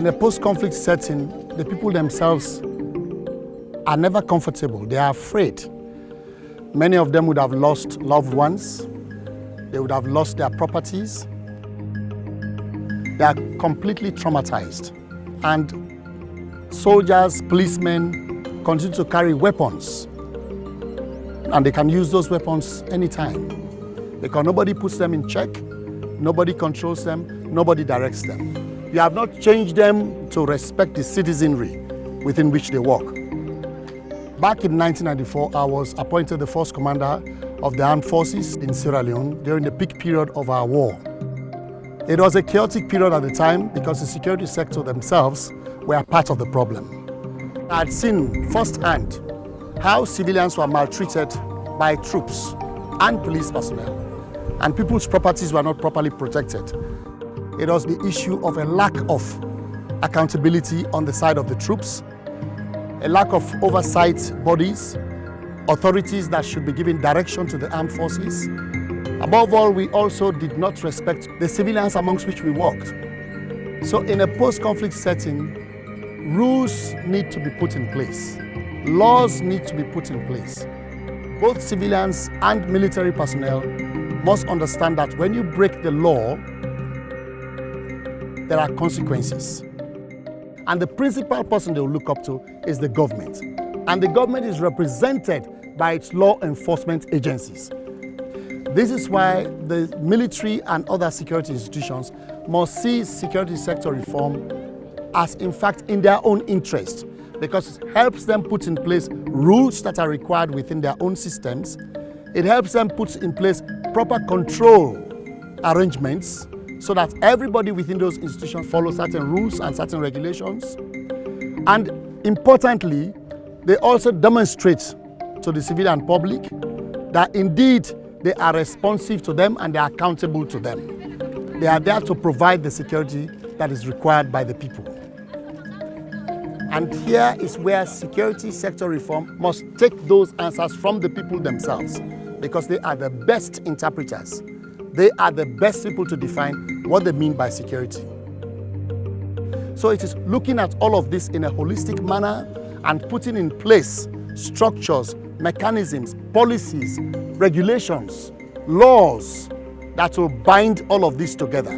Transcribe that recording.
In a post-conflict setting, the people themselves are never comfortable. They are afraid. Many of them would have lost loved ones. They would have lost their properties. They are completely traumatized. And soldiers, policemen continue to carry weapons. And they can use those weapons anytime. Because nobody puts them in check, nobody controls them, nobody directs them. You have not changed them to respect the citizenry within which they work. Back in 1994, I was appointed the first commander of the armed forces in Sierra Leone during the peak period of our war. It was a chaotic period at the time because the security sector themselves were part of the problem. I had seen firsthand how civilians were maltreated by troops and police personnel, and people's properties were not properly protected. It was the issue of a lack of accountability on the side of the troops, a lack of oversight bodies, authorities that should be giving direction to the armed forces. Above all, we also did not respect the civilians amongst which we worked. So in a post-conflict setting, rules need to be put in place. Laws need to be put in place. Both civilians and military personnel must understand that when you break the law, there are consequences. And the principal person they will look up to is the government. And the government is represented by its law enforcement agencies. This is why the military and other security institutions must see security sector reform as, in fact, in their own interest, because it helps them put in place rules that are required within their own systems. It helps them put in place proper control arrangements so that everybody within those institutions follow certain rules and certain regulations. And importantly, they also demonstrate to the civilian public that indeed they are responsive to them and they are accountable to them. They are there to provide the security that is required by the people. And here is where security sector reform must take those answers from the people themselves, because they are the best interpreters. They are the best people to define what they mean by security. So it is looking at all of this in a holistic manner and putting in place structures, mechanisms, policies, regulations, laws that will bind all of this together.